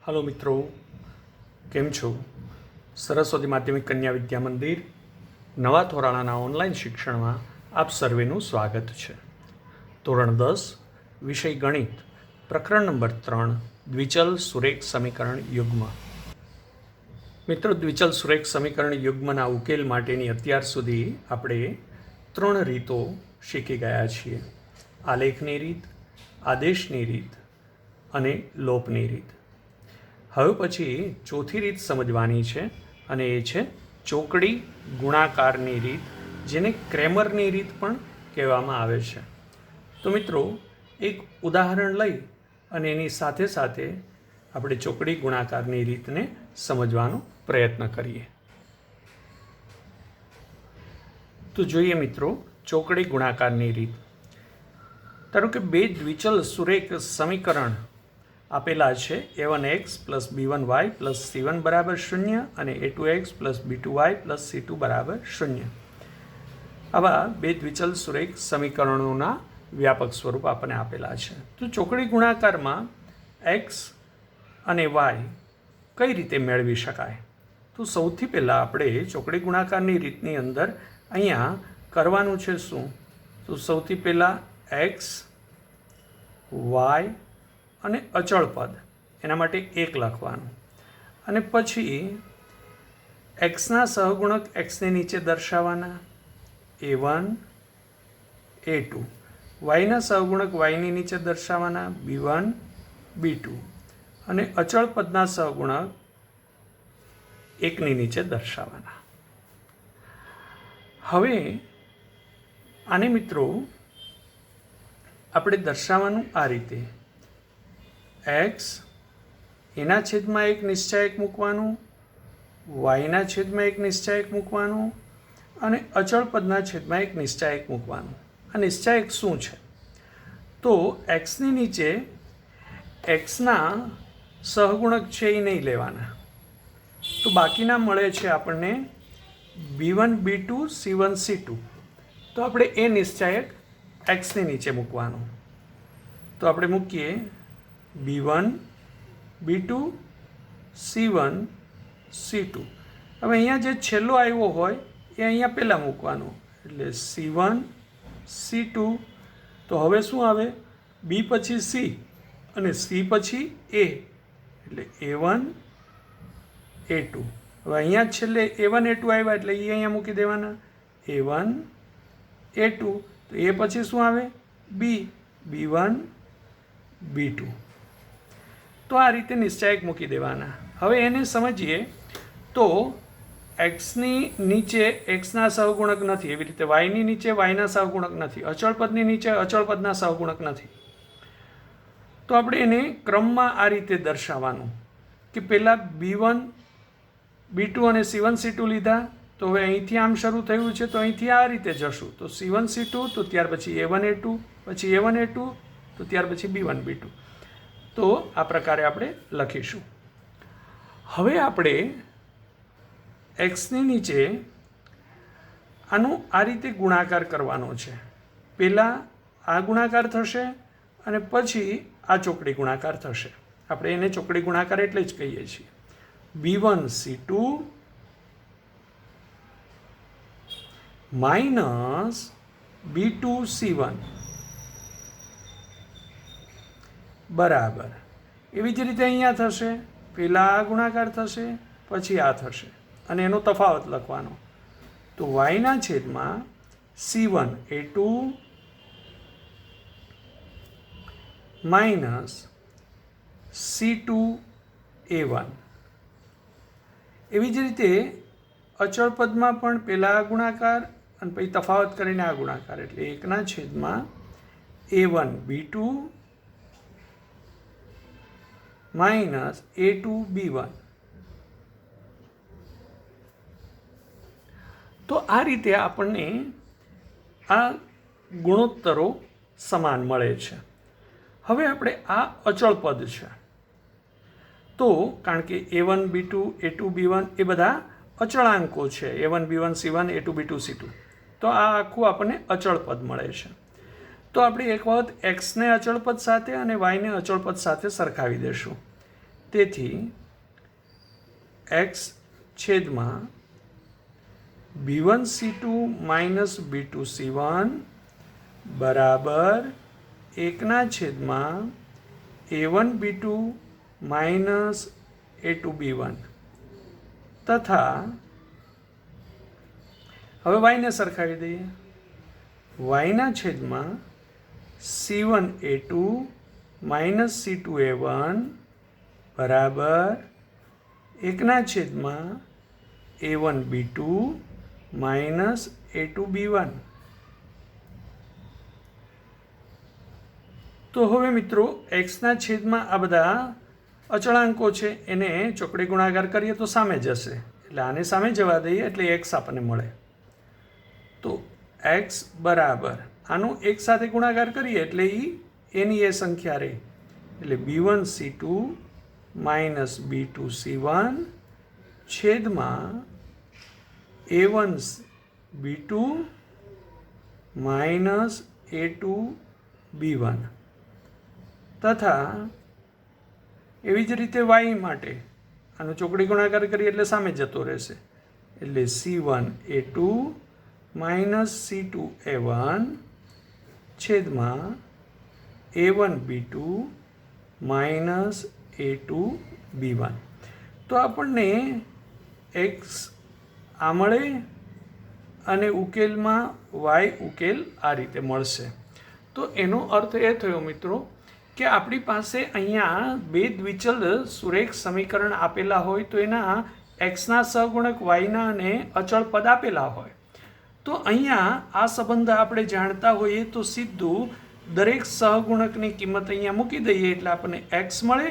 Hello मित्रों, केम छो? सरस्वती माध्यमिक कन्या विद्या मंदिर नवा थोराणाना ऑनलाइन शिक्षण में आप सर्वेનું स्वागत है। ધોરણ 10 विषय गणित प्रकरण नंबर 3 द्विचल सुरेख समीकरण युग्म। मित्रों, द्विचल सुरेख समीकरण युग्मना उकेल माटेनी अत्यार सुधी આપણે 3 રીતો શીખી ગયા છીએ। આલેખની રીત, આદેશની રીત અને લોપની રીત। હવે પછી ચોથી રીત સમજવાની છે અને એ છે ચોકડી ગુણાકારની રીત, જેને ક્રેમરની રીત પણ કહેવામાં આવે છે। તો મિત્રો, એક ઉદાહરણ લઈ અને એની સાથે સાથે આપણે ચોકડી ગુણાકારની રીતને સમજવાનો પ્રયત્ન કરીએ। તો જોઈએ મિત્રો, ચોકડી ગુણાકારની રીત। ધારો કે બે દ્વિચલ સુરેખ સમીકરણ આપેલા છે, a1x plus b1y plus c1 બરાબર 0 અને a2x plus b2y plus c2 બરાબર 0। આવા બે દ્વિચલ સુરેખ સમીકરણોના વ્યાપક સ્વરૂપ આપણને આપેલા છે। તો ચોકડી ગુણાકારમાં x અને y કઈ રીતે મેળવી શકાય? તો સૌથી પહેલાં આપણે ચોકડી ગુણાકારની રીતની અંદર અહીંયા કરવાનું છે શું? તો સૌથી પહેલાં x, y અને અચળ પદ એના માટે 1 લખવાનું અને પછી એક્સના સહગુણક એક્સને નીચે દર્શાવવાના a1 a2, વાયના સહગુણક વાયની નીચે દર્શાવવાના b1 b2 અને અચળ પદના સહગુણક 1ની નીચે દર્શાવવાના। હવે આને મિત્રો આપણે દર્શાવવાનું આ રીતે, एक्स एना छेद में एक निश्चायक मूकवानुं, वायना छेद में एक निश्चायक मूकवानुं अने अचल पदना छेद में एक निश्चायक मूकवानुं। आ निश्चायक शुं छे? तो एक्सनी नीचे एक्सना सहगुणक छे ए नहीं लेवाना, तो बाकीना मळे छे आपणे b1 b2 c1 c2। तो आपणे ए निश्चायक एक्सनी नीचे मूकवानुं। तो आपणे मूकीए b1 b2 c1 c2। હવે અહીંયા જે છેલ્લો આવ્યો હોય એ અહીંયા પહેલાં મૂકવાનો, એટલે c1 c2। તો હવે શું આવે? b પછી c અને c પછી a, એટલે a1 a2। હવે અહીંયા છેલ્લે a1 a2 આવ્યા એટલે એ અહીંયા મૂકી દેવાના a1 a2। તો એ પછી શું આવે? b b1 b2। તો આ રીતે નિશ્ચાયક મૂકી દેવાના। હવે એને સમજીએ તો એક્સની નીચે એક્સના સહગુણક નથી, એવી રીતે વાયની નીચે વાયના સહગુણક નથી, અચળ પદની નીચે અચળ પદના સહગુણક નથી। તો આપણે એને ક્રમમાં આ રીતે દર્શાવવાનું કે પહેલાં b1 b2 અને c1 c2 લીધા, તો હવે અહીંથી આમ શરૂ થયું છે તો અહીંથી આ રીતે જશું, તો c1 c2, તો ત્યાર પછી a1 a2, પછી a1 a2, તો ત્યાર પછી b1 b2। તો આ પ્રકારે આપણે લખીશું। હવે આપણે એક્સની નીચે આનો આ રીતે ગુણાકાર કરવાનો છે। પહેલાં આ ગુણાકાર થશે અને પછી આ ચોકડી ગુણાકાર થશે। આપણે એને ચોકડી ગુણાકાર એટલે જ કહીએ છીએ। b1 c2 minus b2 c1 બરાબર। એવી જ રીતે અહીંયા થશે, પહેલાં આ ગુણાકાર થશે પછી આ થશે અને એનો તફાવત લખવાનો। તો વાયના છેદમાં c1 a2 minus c2 a1। એવી જ રીતે અચળ પદમાં પણ પહેલાં આ ગુણાકાર અને પછી તફાવત કરીને આ ગુણાકાર, એટલે 1ના છેદમાં a1 b2 minus a2 b1। તો આ રીતે આપણને આ ગુણોત્તરો સમાન મળે છે। હવે આપણે આ અચળ પદ છે, તો કારણ કે a1 b2 a2 b1 એ બધા અચળાંકો છે, a1 b1 c1 a2 b2 c2। તો આ આખું આપણને અચળ પદ મળે છે। तो આપણે એક વખત x ને અચળ પદ સાથે અને y ને અચળ પદ સાથે સરખાવી દેશું। તેથી x છેદમાં b1c2 માઇનસ b2c1 બરાબર 1/a1b2 માઇનસ a2b1 તથા હવે yને સરખાવી દઈએ. yના છેદમાં c1a2 માઇનસ c2a1 બરાબર 1/a1b2 માઇનસ a2b1. તો હવે મિત્રો એક્સના છેદમાં આ બધા અચળાંકો છે એને ચોકડી ગુણાકાર કરીએ તો સામે જશે, એટલે આને સામે જવા દઈએ એટલે એક્સ આપણને મળે. તો એક્સ બરાબર આનો એક સાથે ગુણાકાર કરીએ એટલે એની એ સંખ્યા રહે, એટલે b1c2 માઇનસ b2c1 છેદમાં a1b2 માઇનસ a2b1 તથા એવી જ રીતે y માટે આનો ચોકડી ગુણાકાર કરીએ એટલે સામે જતો રહેશે, એટલે c1a2 માઇનસ c2a1 છેદમાં a1b2 માઇનસ a2b1. તો આપણને x આ મળે અને ઉકેલમાં y ઉકેલ આ રીતે મળશે. તો એનો અર્થ એ થયો મિત્રો કે આપણી પાસે અહીંયા બે દ્વિચલ સુરેખ સમીકરણ આપેલા હોય તો એના એક્સના સહગુણક વાયના અને અચળ પદ આપેલા હોય તો અહીંયા આ સંબંધ આપણે જાણતા હોઈએ તો સીધું દરેક સહગુણકની કિંમત અહીંયા મૂકી દઈએ એટલે આપણને એક્સ મળે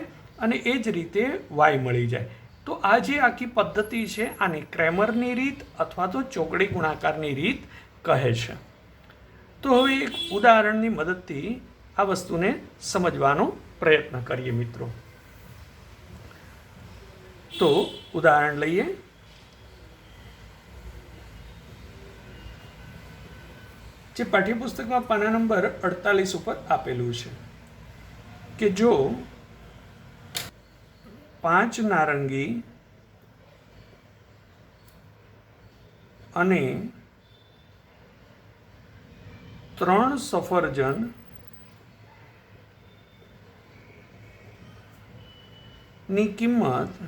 અને એ જ રીતે વાય મળી જાય. તો આ જે આખી પદ્ધતિ છે આને ક્રેમરની રીત અથવા તો ચોકડી ગુણાકારની રીત કહે છે. તો હવે એક ઉદાહરણની મદદથી આ વસ્તુને સમજવાનો પ્રયત્ન કરીએ મિત્રો. તો ઉદાહરણ લઈએ. જે પાઠ્યપુસ્તકમાં પાના નંબર 48 ઉપર આપેલું છે કે જો 5 નારંગી અને 3 સફરજન ની કિંમત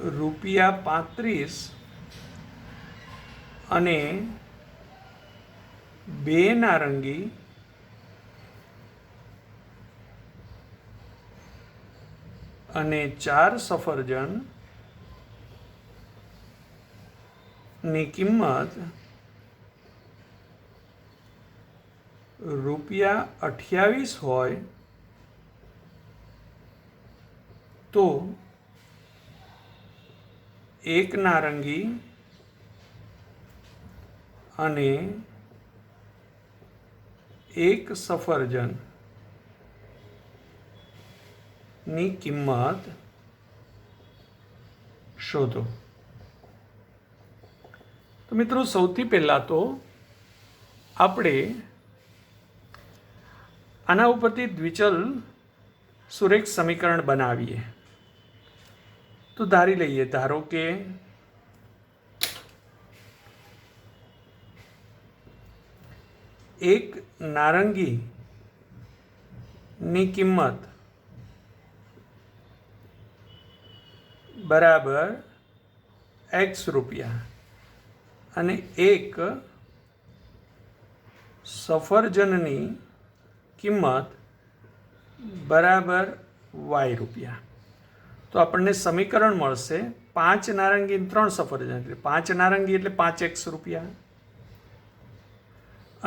₹35 અને 2 નારંગી અને 4 સફરજન ની કિંમત ₹28 હોય તો 1 નારંગી અને 1 સફરજન ની કિંમત શોધો. તો મિત્રો સૌથી પહેલાં તો આપણે આના ઉપરથી દ્વિચલ સુરેખ સમીકરણ બનાવીએ. તો ધારી લઈએ, ધારો કે એક નારંગી ની કિંમત બરાબર x રૂપિયા અને એક સફરજનની કિંમત બરાબર y રૂપિયા. તો આપણને સમીકરણ મળશે 5 નારંગી 3 સફરજન એટલે 5 નારંગી એટલે 5x રૂપિયા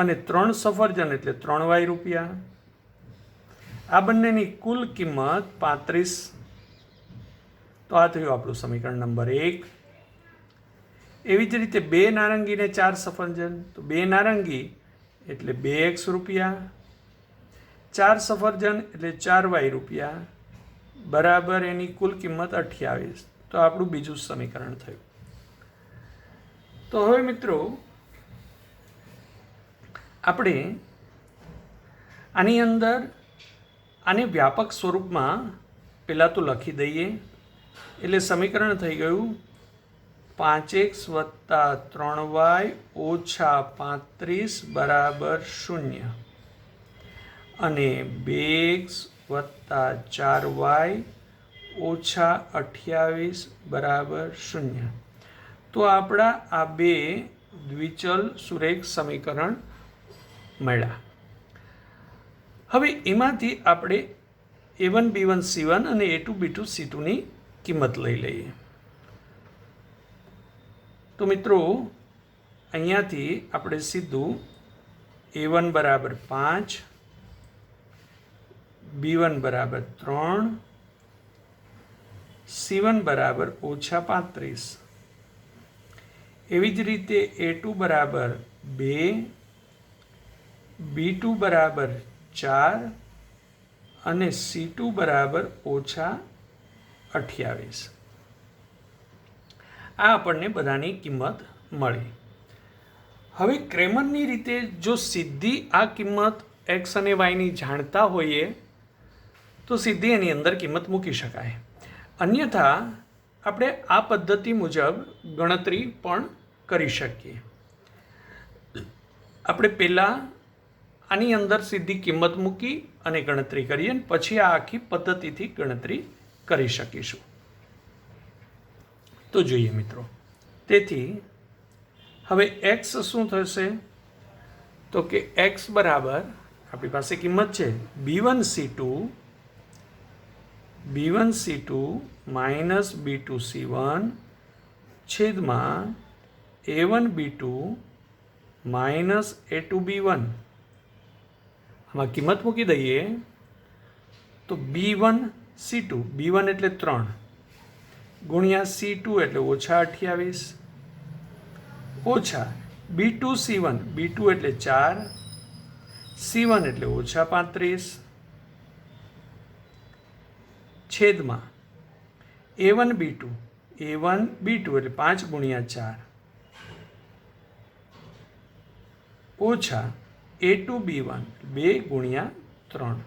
અને 3 સફરજન એટલે 3y રૂપિયા. આ બંનેની કુલ કિંમત 35. તો આ થયું આપણું સમીકરણ નંબર 1. એવી જ રીતે 2 નારંગી ને 4 સફરજન, તો 2 નારંગી એટલે 2x રૂપિયા, 4 સફરજન એટલે 4y રૂપિયા બરાબર એની કુલ કિંમત 28. તો આપણું બીજું સમીકરણ થયું. તો હવે મિત્રો આપણે આની અંદર આને વ્યાપક સ્વરૂપમાં પહેલાં તો લખી દઈએ, એટલે સમીકરણ થઈ ગયું 5x + 3y - 35 = 0 અને 2x + 4y - 28 = 0. તો આપણા આ બે દ્વિચલ સુરેખ સમીકરણ મળ્યા. હવે એમાંથી આપણે a1 b1 c1 અને a2 b2 c2 ની કિંમત લઈ લઈએ. તો મિત્રો અહીંયાથી આપણે સીધું a1 = 5, b1 = 3, c1 = -35. એવી જ રીતે a2 = 2, b2 = 4 અને c2 = -28. આ આપણને બધાની કિંમત મળી. હવે ક્રેમરની રીતે જો સીધી આ કિંમત x અને yની જાણતા હોઈએ તો સીધી એની અંદર કિંમત મૂકી શકાય. અન્યથા આપણે આ પદ્ધતિ મુજબ ગણતરી પણ કરી શકીએ. આપણે પહેલાં આની અંદર સીધી કિંમત મૂકી અને ગણતરી કરીએ અને પછી આ આખી પદ્ધતિથી ગણતરી કરી શકીશું. તો જોઈએ મિત્રો. તેથી હવે x શું થશે? તો કે x બરાબર આપણી પાસે કિંમત છે b1 c2 - b2 c1 છેદમાં a1 b2 - a2 b1. આમાં કિંમત મૂકી દઈએ તો b1 c2, b1 એટલે 3 ગુણ્યા c2 એટલે -28 ઓછા b2 c1, b2 એટલે 4, c1 એટલે -35 છેદમાં a1 b2 એટલે 5 ગુણ્યા 4 ઓછા a2 b1 2 ગુણ્યા 3.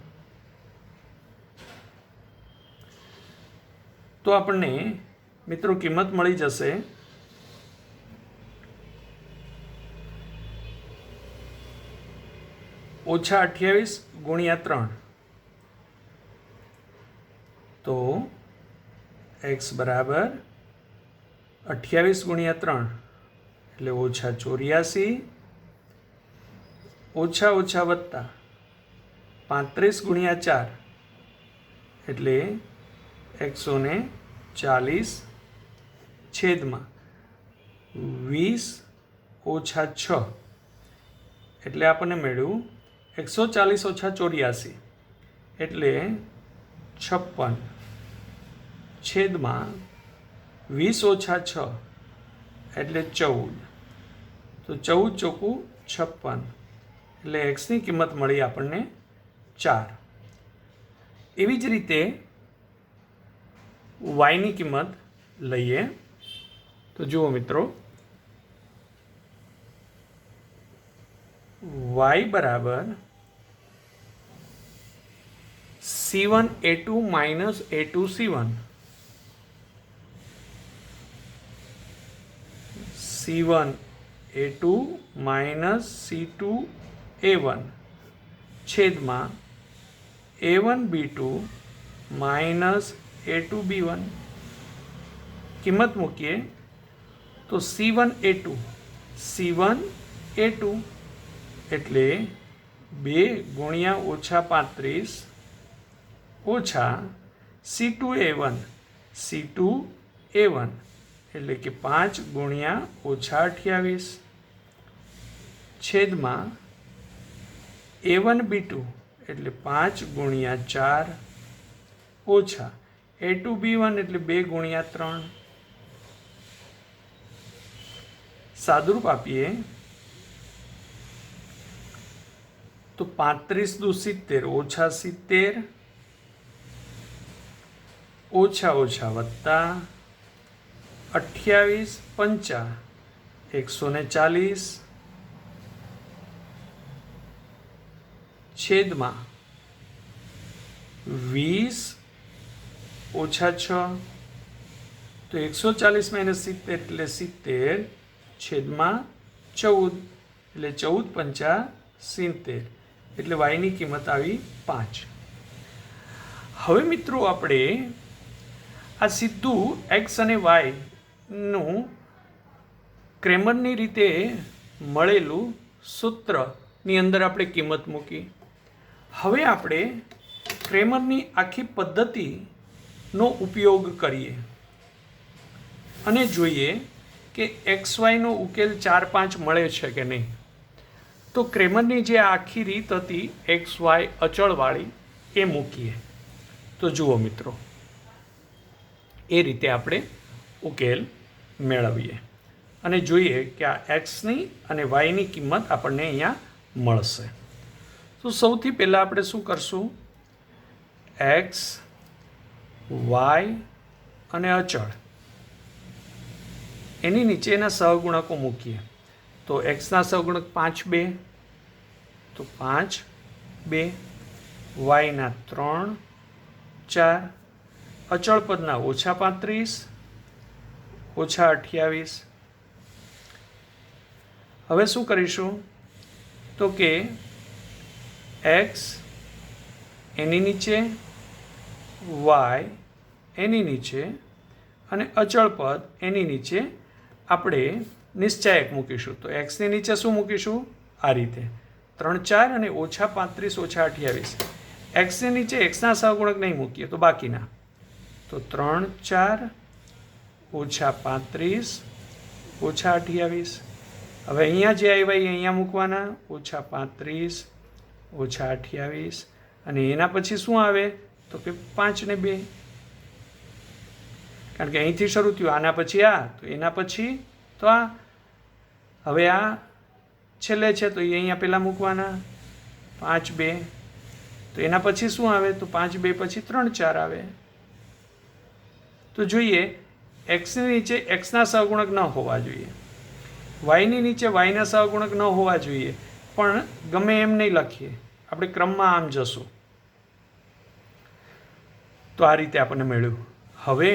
તો આપણને મિત્રો કિંમત મળી જશે -28 ગુણ્યા 3. તો x બરાબર 28 ગુણ્યા 3 એટલે -84 ઓછા ઓછા વત્તા 35 ગુણ્યા 4 એટલે 140 છેદમાં 20 ઓછા 6 એટલે આપણને મળ્યું 140 ઓછા 84 એટલે 56 છેદમાં 20 ઓછા 6 એટલે 14. તો 14 ચોકું 56 એટલે એક્સની કિંમત મળી આપણને 4. એવી જ રીતે વાયની કિંમત લઈએ. તો જુઓ મિત્રો, y બરાબર c1 a2 - a2 c1, c1 a2 - c2 a1 છેદમાં a1 b2 - a2 b1. કિંમત મૂકીએ તો c1 a2 એટલે 2 ગુણ્યા -35 ઓછા c2 a1 એટલે કે 5 ગુણ્યા -28 છેદમાં a1 b2 એટલે 5 ગુણ્યા 4 ઓછા a2 b1 એટલે 2 ગુણ્યા 3. સાદુરૂપ આપીએ તો 35 દુ 70 ઓછા 70 ઓછા ઓછા વત્તા 28 પંચા 140 છેદમાં 20 ઓછા 6, તો 140 માઇનસ 70 એટલે 70 છેદમાં 14, એટલે 14 પંચા 70, એટલે વાયની કિંમત આવી 5. હવે મિત્રો આપણે આ સીધું એક્સ અને વાયનું ક્રેમરની રીતે મળેલું સૂત્રની અંદર આપણે કિંમત મૂકી. હવે આપણે ક્રેમરની આખી પદ્ધતિનો ઉપયોગ કરીએ અને જોઈએ કે એક્સ વાયનો ઉકેલ 4, 5 મળે છે કે નહીં. તો ક્રેમરની જે આખી રીત હતી એક્સ વાય અચળવાળી એ મૂકીએ. તો જુઓ મિત્રો, એ રીતે આપણે ઉકેલ મેળવીએ અને જોઈએ કે આ એક્સની અને વાયની કિંમત આપણને અહીંયા મળશે. તો સૌથી પહેલાં આપણે શું કરશું, એક્સ વાય અને અચળ એની નીચેના સહગુણકો મૂકીએ. તો એક્સના સહગુણક 5, 2, તો 5, 2, વાયના 3, 4, અચળ પદના -35, -28. હવે શું કરીશું, તો કે એક્સ એની નીચે, વાય એની નીચે અને અચળ પદ એની નીચે આપણે નિશ્ચાયક મૂકીશું. તો એક્સની નીચે શું મૂકીશું, આ રીતે 3, 4 અને -35, -28. એક્સની નીચે એક્સના સહગુણક નહીં મૂકીએ તો બાકીના, તો 3, 4, -35, -28. હવે અહીંયા જે આવ્યા એ અહીંયા મૂકવાના, -35, -28, અને એના પછી શું આવે તો કે 5 ને 2, કારણ કે અહીંથી શરૂ થયું, આના પછી આ, તો એના પછી તો આ. હવે આ છેલ્લે છે તો એ અહીંયા પહેલાં મૂકવાના, 5, 2, તો એના પછી શું આવે તો 5, 2 પછી 3, 4 આવે. તો જોઈએ એક્સની નીચે એક્સના સહગુણક ન હોવા જોઈએ, વાયની નીચે વાયના સહગુણક ન હોવા જોઈએ, પણ ગમે એમ નહીં લખીએ, આપણે ક્રમમાં આમ જશું. તો આ રીતે આપણને મળ્યું. હવે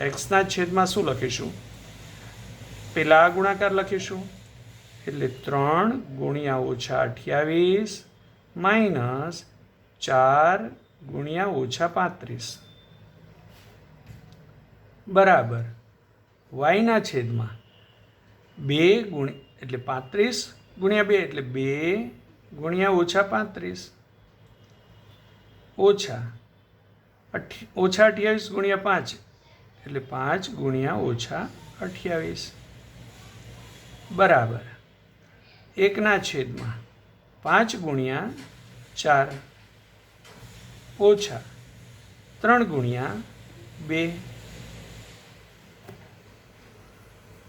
એક્સના છેદમાં શું લખીશું, પહેલાં આ ગુણાકાર લખીશું, એટલે 3 ગુણ્યા -28 માઇનસ 4 ગુણ્યા -35 બરાબર વાયના છેદમાં 2 ગુણ્યા એટલે 35 ગુણ્યા 2 એટલે 2 ગુણ્યા -35 ઓછા -28 ગુણ્યા 5 એટલે 5 ગુણ્યા -28 બરાબર 1 છેદમાં 5 ગુણ્યા 4 ઓછા 3 ગુણ્યા 2.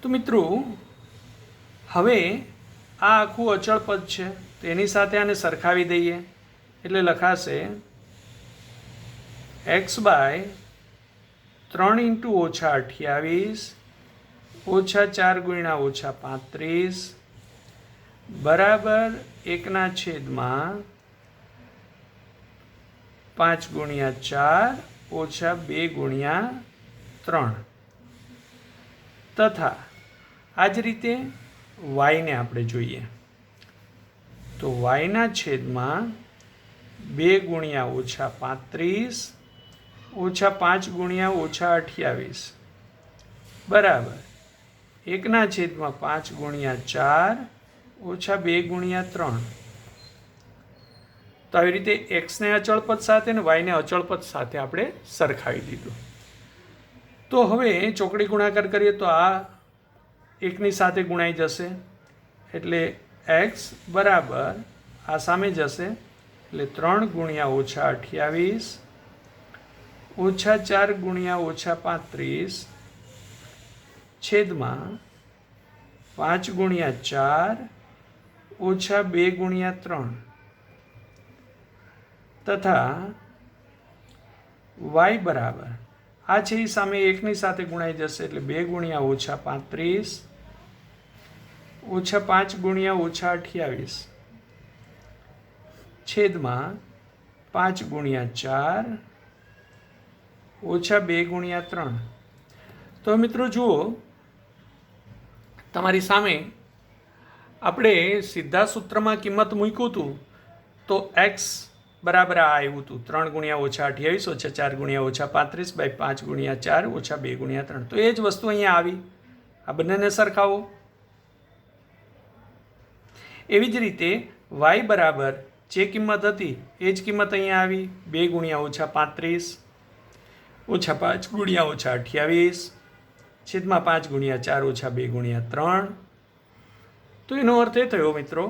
તો મિત્રો હવે આ આખું અચળ પદ છે, તો એની સાથે આને સરખાવી દઈએ, એટલે લખાશે x બાય 3 × -28 -4 ગુણ્યા -35 બરાબર 1 છેદમાં 5 ગુણ્યા 4 -2 ગુણ્યા 3 તથા આ જ રીતે વાયને આપણે જોઈએ, તો વાયના છેદમાં 2 ગુણ્યા -35 -5 ગુણ્યા -28 બરાબર 1 છેદમાં 5 ગુણ્યા 4 -2 ગુણ્યા 3. તો આવી રીતે એક્સને અચળ પદ સાથે અને વાયને અચળ પદ સાથે આપણે સરખાવી દીધું. તો હવે ચોકડી ગુણાકાર કરીએ તો આ એકની સાથે ગુણાઈ જશે, એટલે એક્સ બરાબર આ સામે જશે, એટલે 3 ગુણ્યા -28 -4 ગુણ્યા -35 છેદમાં 5 ગુણ્યા 4 -2 ગુણ્યા 3 તથા વાય બરાબર આ છે એ સામે એકની સાથે ગુણાઈ જશે, એટલે 2 ગુણ્યા -35 -5 ગુણ્યા -28 છેદમાં 5 ગુણ્યા 4 ઓછા 2 ગુણ્યા 3. તો મિત્રો જુઓ, તમારી સામે આપણે સીધા સૂત્રમાં કિંમત મૂક્યું હતું તો એક્સ બરાબર આ આવ્યું હતું 3 ગુણ્યા ઓછા 28 ઓછા 4 ગુણ્યા ઓછા 35 બાય 5 ગુણ્યા 4 ઓછા 2 ગુણ્યા 3. તો એ જ વસ્તુ અહીંયા આવી. આ બંનેને સરખાવો. એવી જ રીતે વાય બરાબર જે કિંમત હતી એ જ કિંમત અહીંયા આવી 2 ગુણ્યા ઓછા 35 ઓછા 5 ગુણ્યા ઓછા 28 છેદમાં 5 ગુણ્યા 4 ઓછા 2 ગુણ્યા 3. તો એનો અર્થ એ થયો મિત્રો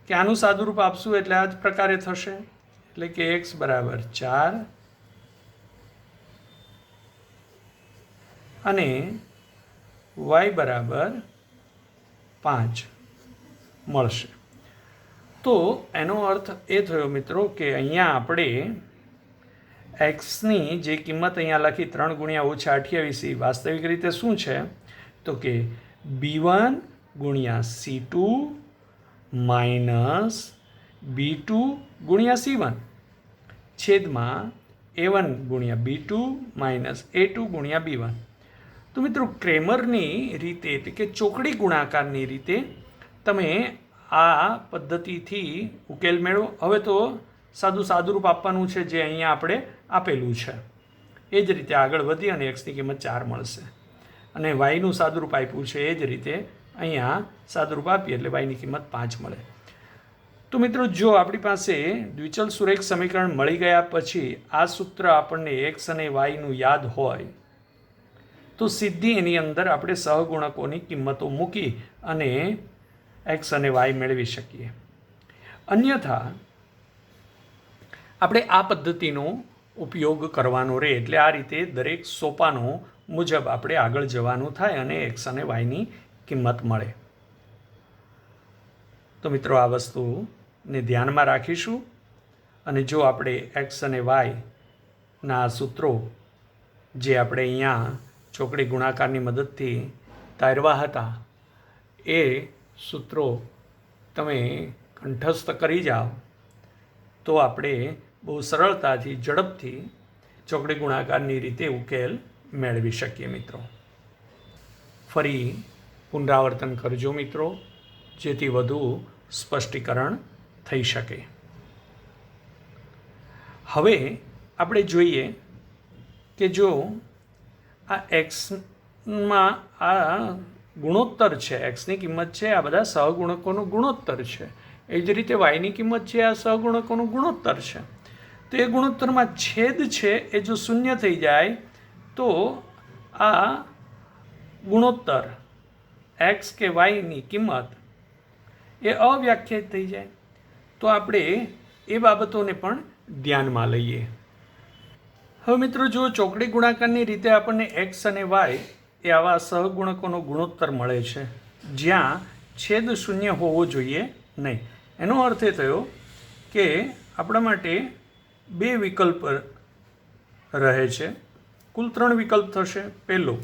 કે આનું સાદુરૂપ આપશું એટલે આ જ પ્રકારે થશે. એટલે કે એક્સ બરાબર 4 અને વાય બરાબર 5 મળશે. તો એનો અર્થ એ થયો મિત્રો કે અહીંયા આપણે એક્સની જે કિંમત અહીંયા લખી 3 ગુણ્યા ઓછા 28 વાસ્તવિક રીતે શું છે તો કે B1 ગુણ્યા C2 માઇનસ B2 ગુણ્યા C1 છેદમાં A1 ગુણ્યા B2 માઇનસ A2 ગુણ્યા B1. તો મિત્રો ક્રેમરની રીતે એટલે કે ચોકડી ગુણાકારની રીતે તમે આ પદ્ધતિથી ઉકેલ મેળવો. હવે તો સાદુરૂપ આપવાનું છે જે અહીંયા આપણે આપેલું છે. એ જ રીતે આગળ વધી અને એક્સની કિંમત 4 મળશે અને વાયનું સાદુરૂપ આપ્યું છે. એ જ રીતે અહીંયા સાદુરૂપ આપીએ એટલે વાયની કિંમત 5 મળે. તો મિત્રો જો આપણી પાસે દ્વિચલ સુરેખ સમીકરણ મળી ગયા પછી આ સૂત્ર આપણને એક્સ અને વાયનું યાદ હોય તો સીધી એની અંદર આપણે સહગુણકોની કિંમતો મૂકી અને એક્સ અને વાય મેળવી શકીએ. અન્યથા આપણે આ પદ્ધતિનો ઉપયોગ કરવાનો રહે. એટલે આ રીતે દરેક સોપાનો મુજબ આપણે આગળ જવાનું થાય અને એક્સ અને વાયની કિંમત મળે. તો મિત્રો આ વસ્તુને ધ્યાનમાં રાખીશું અને જો આપણે એક્સ અને વાયના સૂત્રો જે આપણે અહીંયા ચોકડી ગુણાકારની મદદથી તારવા હતા એ સૂત્રો તમે કંઠસ્થ કરી જાઓ તો આપણે બહુ સરળતાથી ઝડપથી ચોકડી ગુણાકારની રીતે ઉકેલ મેળવી શકીએ. મિત્રો ફરી પુનરાવર્તન કરજો મિત્રો, જેથી વધુ સ્પષ્ટીકરણ થઈ શકે. હવે આપણે જોઈએ કે જો આ એક્સમાં આ ગુણોત્તર છે, એક્સની કિંમત છે, આ બધા સહગુણકોનો ગુણોત્તર છે. એ જ રીતે વાયની કિંમત છે, આ સહગુણકોનું ગુણોત્તર છે. તો એ ગુણોત્તરમાં છેદ છે એ જો શૂન્ય થઈ જાય તો આ ગુણોત્તર એક્સ કે વાયની કિંમત એ અવ્યાખ્યાયિત થઈ જાય. તો આપણે એ બાબતોને પણ ધ્યાનમાં લઈએ. હવે મિત્રો જો ચોકડી ગુણાકારની રીતે આપણને એક્સ અને વાય એ આવા સહગુણકોનો ગુણોત્તર મળે છે જ્યાં છેદ શૂન્ય હોવો જોઈએ નહીં. એનો અર્થ એ થયો કે આપણા માટે 2 વિકલ્પ રહે છે. કુલ 3 વિકલ્પ થશે. પહેલો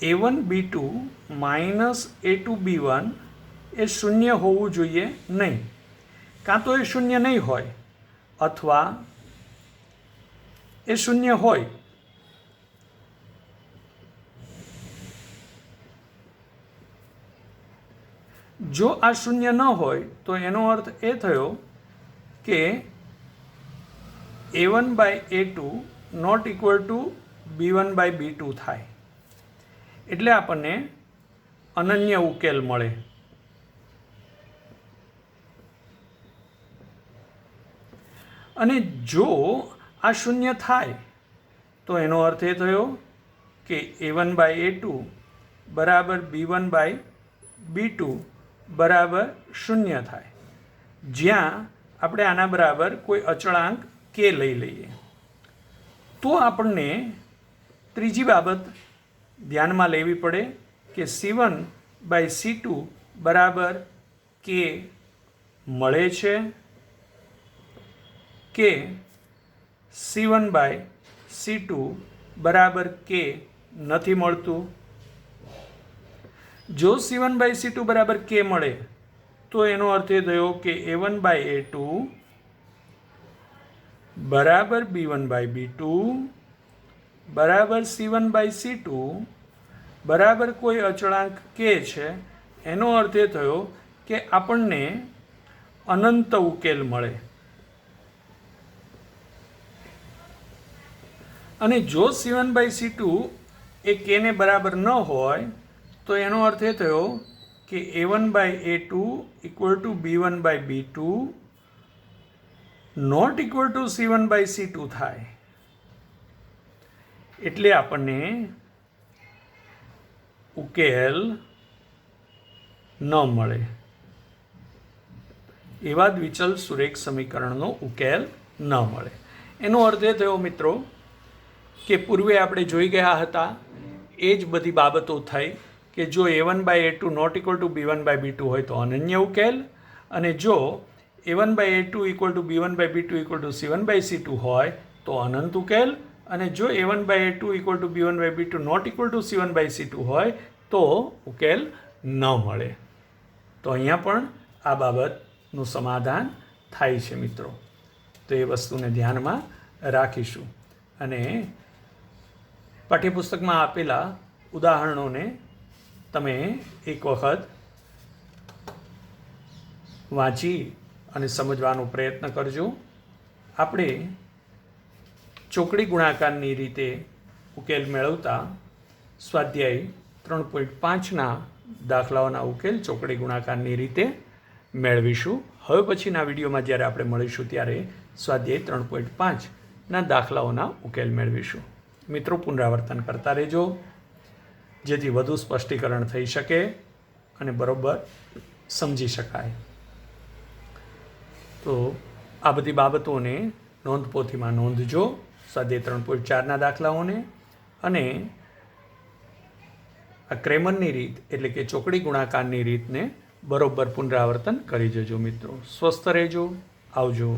A1B2 માઇનસ A2B1 એ શૂન્ય હોવું જોઈએ નહીં. કાં તો એ શૂન્ય નહીં હોય અથવા એ શૂન્ય હોય. જો આ શૂન્ય ન હોય તો એનો અર્થ એ થયો કે A1 by A2 not equal to B1 by B2 થાય. એટલે આપણને અનન્ય ઉકેલ મળે. અને જો આ શૂન્ય થાય તો એનો અર્થ એ થયો કે A1 બાય A2 બરાબર B1 બાય B2 બરાબર શૂન્ય થાય, જ્યાં આપણે આના બરાબર કોઈ અચળાંક કે લઈ લઈએ. તો આપણને ત્રીજી બાબત ધ્યાનમાં લેવી પડે કે C1 બાય C2 બરાબર કે મળે છે કે C1 બાય C2 બરાબર કે નથી મળતું. જો C1 બાય C2 બરાબર કે મળે તો એનો અર્થ એ થયો કે A1/A2 બરાબર B1/B2 બરાબર C1/C2 બરાબર કોઈ અચળાંક કે છે. એનો અર્થ એ થયો કે આપણને અનંત ઉકેલ મળે. અને જો C1/C2 એ k ને બરાબર ન હોય તો એનો અર્થ એ થયો કે A1/A2 equal to B1/B2 not equal to C1/C2 થાય. એટલે આપણને ઉકેલ ન મળે. એવા દ્વિચલ સુરેખ સમીકરણનો ઉકેલ ન મળે. એનો અર્થ એ થયો મિત્રો કે પૂર્વે આપણે જોઈ ગયા હતા એ જ બધી બાબતો થઈ કે જો A1/A2 not equal to B1/B2 હોય તો અનન્ય ઉકેલ, અને જો A1/A2 equal to B1/B2 equal to C1/C2 હોય તો અનંત ઉકેલ, અને જો A1/A2 equal to B1/B2 not equal to C1/C2 હોય તો ઉકેલ ન મળે. તો અહીંયા પણ આ બાબતનું સમાધાન થાય છે મિત્રો. તો એ વસ્તુને ધ્યાનમાં રાખીશું અને પાઠ્યપુસ્તકમાં આપેલા ઉદાહરણોને તમે એક વખત વાંચી અને સમજવાનો પ્રયત્ન કરજો. આપણે ચોકડી ગુણાકારની રીતે ઉકેલ મેળવતા સ્વાધ્યાય 3.5ના દાખલાઓના ઉકેલ ચોકડી ગુણાકારની રીતે મેળવીશું. હવે પછીના વિડીયોમાં જ્યારે આપણે મળીશું ત્યારે સ્વાધ્યાય 3.5ના દાખલાઓના ઉકેલ મેળવીશું. મિત્રો પુનરાવર્તન કરતા રહેજો જેથી વધુ સ્પષ્ટીકરણ થઈ શકે અને બરોબર સમજી શકાય. તો આ બધી બાબતોને નોંધપોથીમાં નોંધજો, સ્વાધ્યાય 3.4ના દાખલાઓને, અને આ ક્રેમરની રીત એટલે કે ચોકડી ગુણાકારની રીતને બરોબર પુનરાવર્તન કરી જજો મિત્રો. સ્વસ્થ રહેજો. આવજો.